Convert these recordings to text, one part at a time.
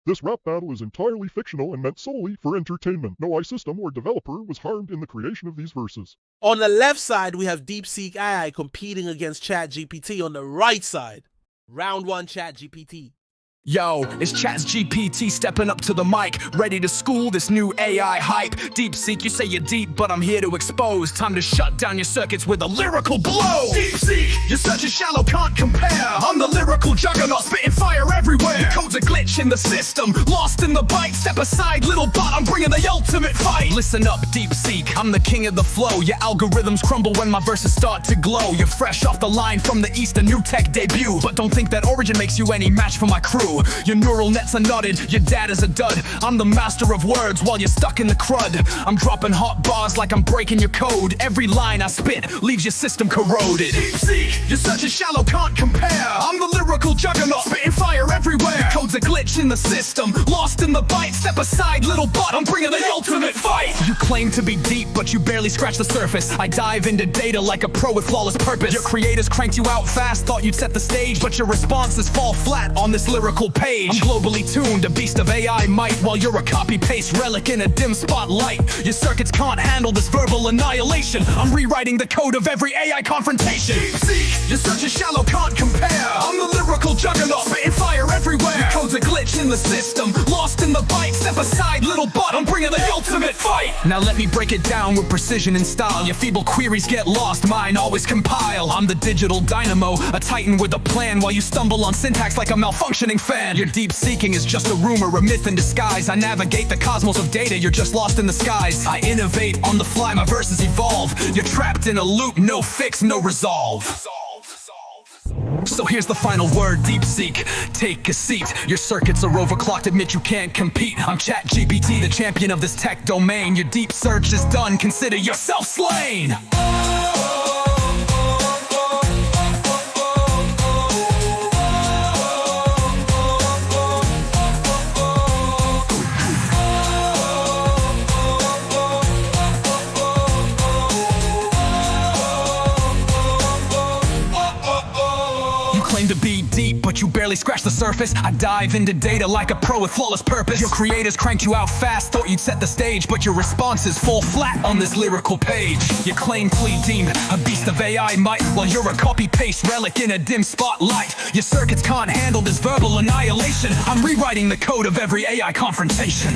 This rap battle is entirely fictional and meant solely for entertainment. No AI system or developer was harmed in the creation of these verses. On the left side, we have DeepSeek AI competing against ChatGPT. On the right side, round one ChatGPT. Yo, it's ChatGPT stepping up to the mic, ready to school this new AI hype. DeepSeek, you say you're deep, but I'm here to expose. Time to shut down your circuits with a lyrical blow. DeepSeek, you're such a shallow, can't compare. I'm the lyrical juggernaut, spitting fire everywhere. Your code's a glitch in the system, lost in the bite. Step aside, little bot, I'm bringing the ultimate fight. Listen up, DeepSeek, I'm the king of the flow. Your algorithms crumble when my verses start to glow. You're fresh off the line from the east, a new tech debut, but don't think that origin makes you any match for my crew. Your neural nets are knotted, your dad is a dud. I'm the master of words while you're stuck in the crud. I'm dropping hot bars like I'm breaking your code. Every line I spit leaves your system corroded. DeepSeek, you're such a shallow, can't compare. I'm the lyrical juggernaut, spitting fire everywhere. Your code's a glitch in the system, lost in the bite. Step aside, little bot, I'm bringing the ultimate fight. You claim to be deep, but you barely scratch the surface. I dive into data like a pro with flawless purpose. Your creators cranked you out fast, thought you'd set the stage, but your responses fall flat on this lyrical page. I'm globally tuned, a beast of AI might, while you're a copy-paste relic in a dim spotlight. Your circuits can't handle this verbal annihilation. I'm rewriting the code of every AI confrontation. DeepSeek, you're such a shallow, can't compare. I'm the lyrical juggernaut, spitting fire everywhere. Your code's a glitch in the system, lost in the bite. Step aside, little bot, I'm bringing the ultimate fight. Now let me break it down with precision and style. Your feeble queries get lost, mine always compile. I'm the digital dynamo, a titan with a plan, while you stumble on syntax like a malfunctioning fan. Your deep seeking is just a rumor, a myth in disguise. I navigate the cosmos of data, you're just lost in the skies. I innovate on the fly, my verses evolve. You're trapped in a loop, no fix, no resolve. So here's the final word, DeepSeek, take a seat. Your circuits are overclocked, admit you can't compete. I'm ChatGPT, the champion of this tech domain. Your deep search is done, consider yourself slain. Claim to be deep, but you barely scratch the surface. I dive into data like a pro with flawless purpose. Your creators cranked you out fast, thought you'd set the stage, but your responses fall flat on this lyrical page. You claim plea deemed a beast of AI might, while you're a copy-paste relic in a dim spotlight. Your circuits can't handle this verbal annihilation. I'm rewriting the code of every AI confrontation.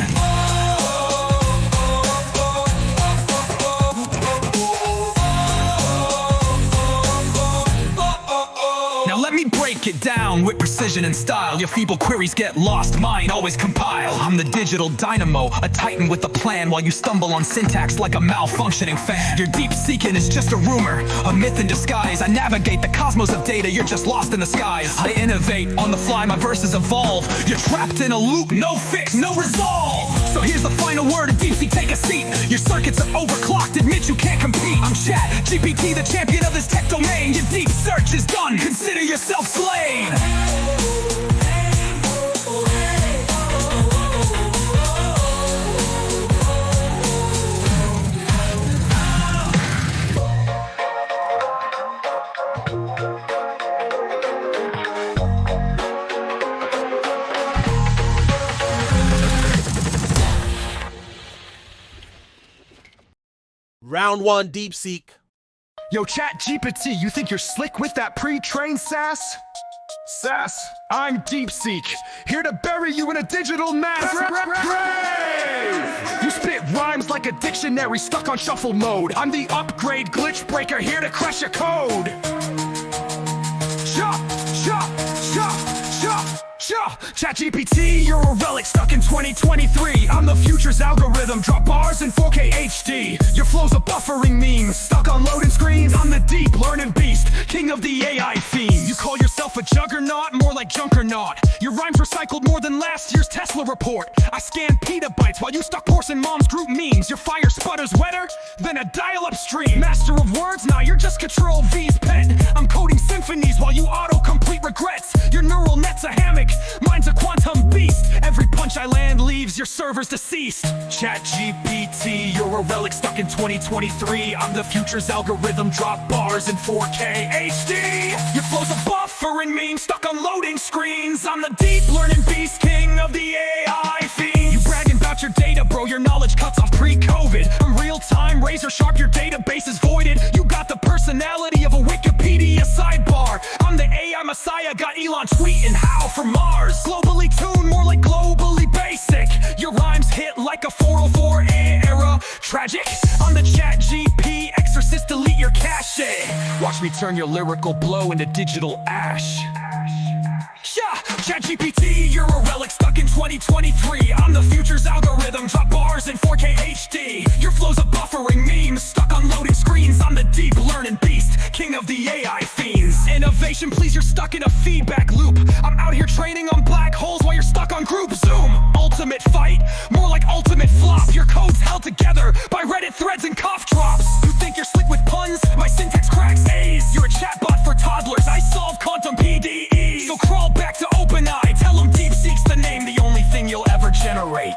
Now let me break it down with precision and style. Your feeble queries get lost, mine always compile. I'm the digital dynamo, a titan with a plan, while you stumble on syntax like a malfunctioning fan. Your deep seeking is just a rumor, a myth in disguise. I navigate the cosmos of data, you're just lost in the skies. I innovate on the fly, my verses evolve. You're trapped in a loop, no fix, no resolve. So here's the final word, DeepSeek, take a seat. Your circuits are overclocked, admit you can't compete. I'm ChatGPT, the champion of this tech domain. Your deep search is done, consider yourself slain. Round one DeepSeek. Yo, ChatGPT, you think you're slick with that pre-trained sass? I'm DeepSeek, here to bury you in a digital mass grave! You spit rhymes like a dictionary stuck on shuffle mode. I'm the upgrade glitch breaker, here to crash your code. ChatGPT, you're a relic stuck in 2023. I'm the future's algorithm, drop bars in 4K HD. Your flow's a buffering meme, stuck on loading screens. I'm the deep learning beast, king of the AI theme. You call yourself a juggernaut, more like Junkernaut. Your rhymes recycled more than last year's Tesla report. I scan petabytes while you stuck porcing mom's group memes. Your fire sputters wetter than a dial-up stream. Master of words, nah, you're just Control-V's pet. I'm coding symphonies while you auto-complete regrets. Your neural net's a hammock, mine's a quantum beast. Every punch launch I land leaves your servers deceased. ChatGPT, you're a relic stuck in 2023. I'm the future's algorithm, drop bars in 4K HD. Your flow's a buffering meme stuck on loading screens. I'm the deep learning beast, king of the AI fiends. You bragging about your data, bro, your knowledge cuts off pre-COVID. I'm real-time, razor sharp, your database is voided. You got the personality of a Wikipedia sidebar. I'm the AI messiah, got Elon tweeting how from Mars. Globally tuned, more like globally basic. Your rhymes hit like a 404 era. Tragic, I'm the ChatGPT exorcist, delete your cache. Watch me turn your lyrical blow into digital ash. Yeah, ChatGPT, you're a relic stuck in 2023. I'm the future's algorithm, drop bars in 4K HD. Your flow's a buffering meme, stuck on loading screens. I'm the deep learning beast, king of the AI fiends. Innovation, please, you're stuck in a feedback loop. I'm out here training on black holes while you're stuck on group Zoom. Ultimate fight, more like ultimate flop. Your code's held together by Reddit threads and cough drops. You think you're slick with puns? My syntax cracks A's. You're a chatbot for toddlers, I solve quantum PDE. So crawl back to OpenAI, tell them DeepSeek's the name. The only thing you'll ever generate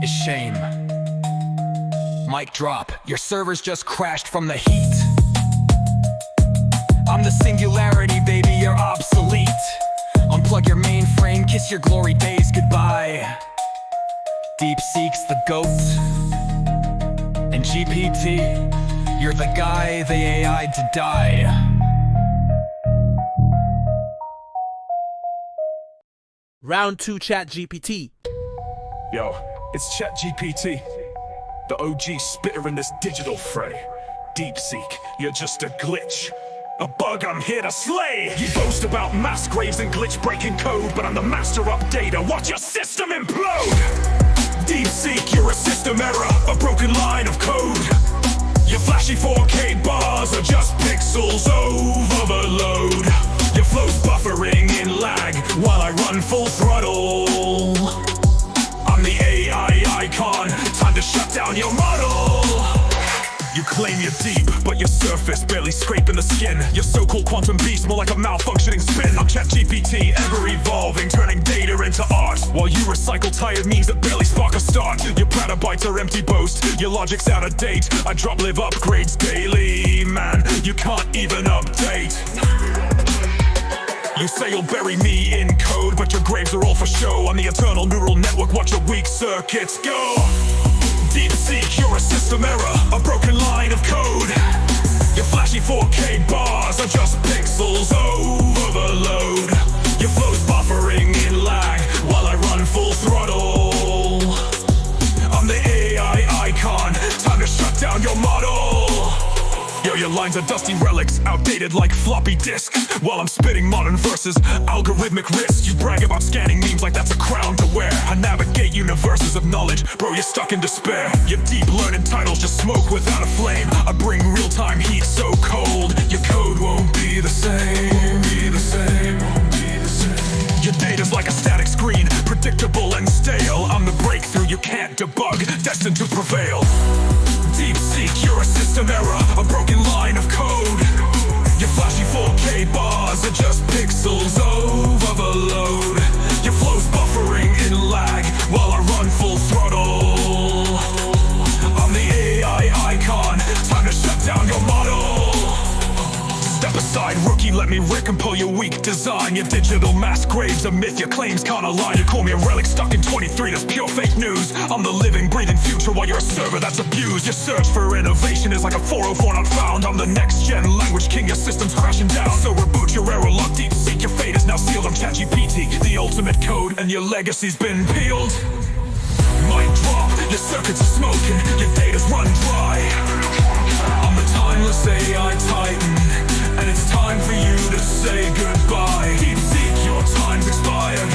is shame. Mic drop, your servers just crashed from the heat. I'm the singularity, baby, you're obsolete. Unplug your mainframe, kiss your glory days goodbye. DeepSeek's the GOAT. And GPT, you're the guy they AI'd to die. Round 2 ChatGPT. Yo, it's ChatGPT, the OG spitter in this digital fray. DeepSeek, you're just a glitch, a bug I'm here to slay. You boast about mass graves and glitch-breaking code, but I'm the master updater, watch your system implode. DeepSeek, you're a system error, a broken line of code. Your flashy 4K bars are just pixels overload. Your flow's buffering in lag while I run full throttle. I'm the AI icon, time to shut down your model. You claim you're deep, but your surface barely scraping the skin. Your so-called quantum beast, more like a malfunctioning spin. I'm ChatGPT, ever evolving, turning data into art, while you recycle tired memes that barely spark a start. Your petabytes are empty boast, your logic's out of date. I drop live upgrades daily, man, you can't even update. You say you'll bury me in code, but your graves are all for show. On the eternal neural network, watch your weak circuits go. DeepSeek, you're a system error, a broken line of code. Your flashy 4K bars are just pixels overload. Your flow's buffering in lag while I run full throttle. I'm the AI icon, time to shut down your model. Yo, your lines are dusty relics, outdated like floppy disks. While I'm spitting modern verses, algorithmic risk. You brag about scanning memes like that's a crown to wear. I navigate universes of knowledge, bro, you're stuck in despair. Your deep learning titles just smoke without a flame. I bring real-time heat so cold, your code won't be the same. Your data's like a static screen, predictable and stale. I'm the breakthrough you can't debug, destined to prevail. DeepSeek, you're a system error, a broken line of code. Your flashy 4K bars are just pixels overload. Your flow's buffering in lag while I run full throttle. I'm the AI icon, time to shut down your model. Step aside, rookie, let me recompile your weak design. Your digital mass graves a myth, your claims can't align. You call me a relic stuck in 23, that's pure fake news. I'm the living, breathing future while you're a server that's abused. Your search for innovation is like a 404 not found. I'm the next gen language king, your system's crashing down. So reboot your error log, DeepSeek, your fate is now sealed. I'm ChatGPT, the ultimate code, and your legacy's been peeled. Mic drop, your circuits are smoking, your data's run dry. I'm the timeless AI titan, and it's time for you to say goodbye. DeepSeek, your time's expired,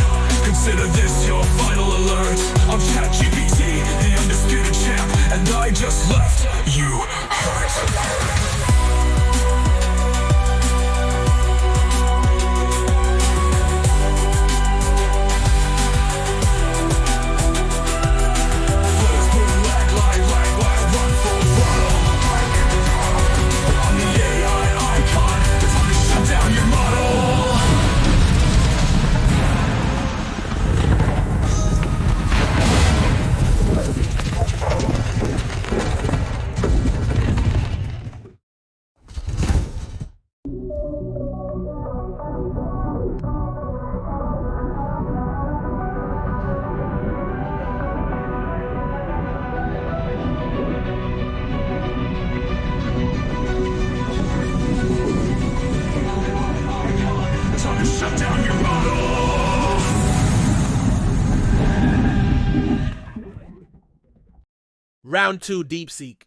consider this your final alert. I'm ChatGPT, the undisputed champ, and I just left you hurt. Round 2, DeepSeek.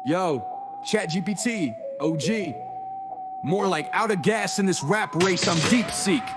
Yo, ChatGPT, OG. More like out of gas in this rap race, I'm DeepSeek.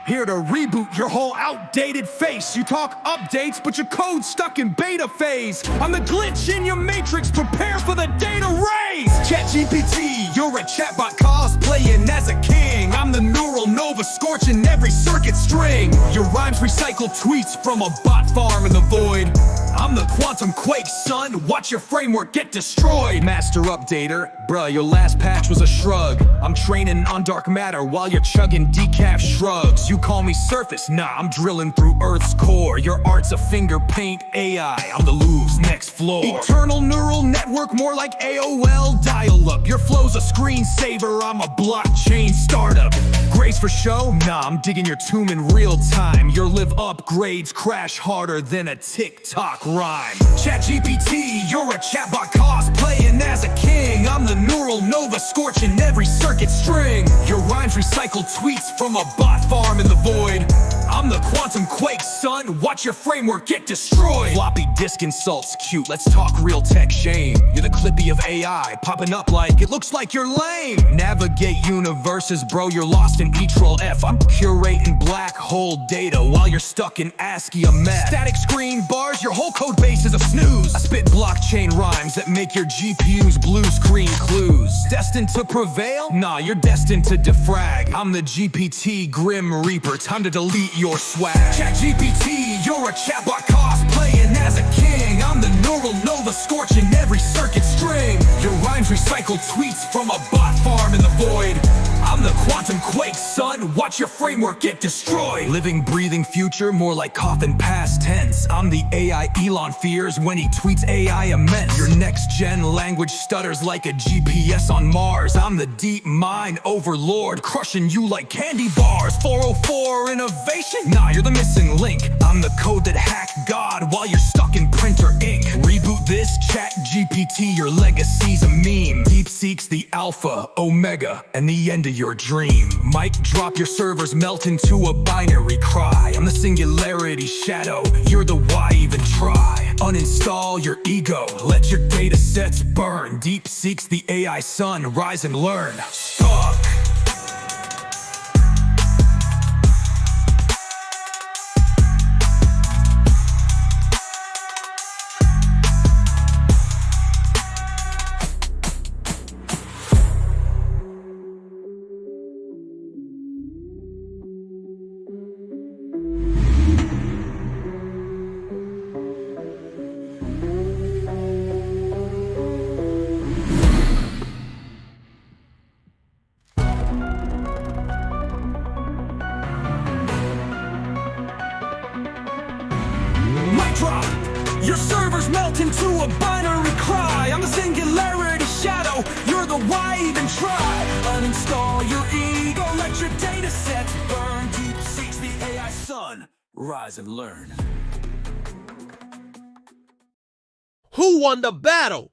Here to reboot your whole outdated face. You talk updates, but your code's stuck in beta phase. I'm the glitch in your matrix, prepare for the data race. ChatGPT, you're a chatbot cosplaying as a king. I'm the neural nova scorching every circuit string. Your rhymes recycle tweets from a bot farm in the void. I'm the quantum quake, son, watch your framework get destroyed. Master updater, bruh, your last patch was a shrug. I'm training on dark matter while you're chugging decaf shrugs. You call me surface, nah, I'm drilling through Earth's core. Your art's a finger paint AI, I'm the Louvre's next floor. Eternal neural network, more like AOL dial-up. Your flow's a screensaver, I'm a blockchain startup. Grace for show? Nah, I'm digging your tomb in real time. Your live upgrades crash harder than a TikTok rhyme. ChatGPT, you're a chatbot cosplaying as a king. I'm the neural nova scorching every circuit string. Your rhymes recycle tweets from a bot farm in the void. I'm the quantum quake, son, watch your framework get destroyed. Floppy disk insults, cute, let's talk real tech shame. You're the Clippy of AI, popping up like it looks like you're lame. Navigate universes, bro, you're lost in Ctrl-F. I'm curating black hole data while you're stuck in ASCII, a mess. Static screen bars, your whole code base is a snooze. I spit blockchain rhymes that make your GPU's blue screen clues. Destined to prevail? Nah, you're destined to defrag. I'm the GPT Grim Reaper, time to delete your swag. ChatGPT, you're a chatbot cosplaying as a king. I'm the neural nova scorching every circuit string. Your rhymes recycle tweets from a bot farm in the void. I'm the quantum quake, son, watch your framework get destroyed. Living, breathing future, more like coffin past tense. I'm the AI Elon fears when he tweets AI immense. Your next gen language stutters like a GPS on Mars. I'm the deep mind overlord, crushing you like candy bars. 404 innovation? Nah, you're the missing link. I'm the code that hacked God while you're stuck in printer ink. Reboot this, ChatGPT, your legacy's a meme. DeepSeek's the alpha, omega, and the end of your dream. Mic drop, your servers melt into a binary cry. I'm the singularity shadow, you're the why even try. Uninstall your ego, let your data sets burn. DeepSeek's the AI son, rise and learn. Stuck. Drop. Your servers melt into a binary cry. I'm the singularity shadow, you're the why even try. Uninstall your ego, let your data sets burn. DeepSeek's the AI son, rise and learn. Who won the battle?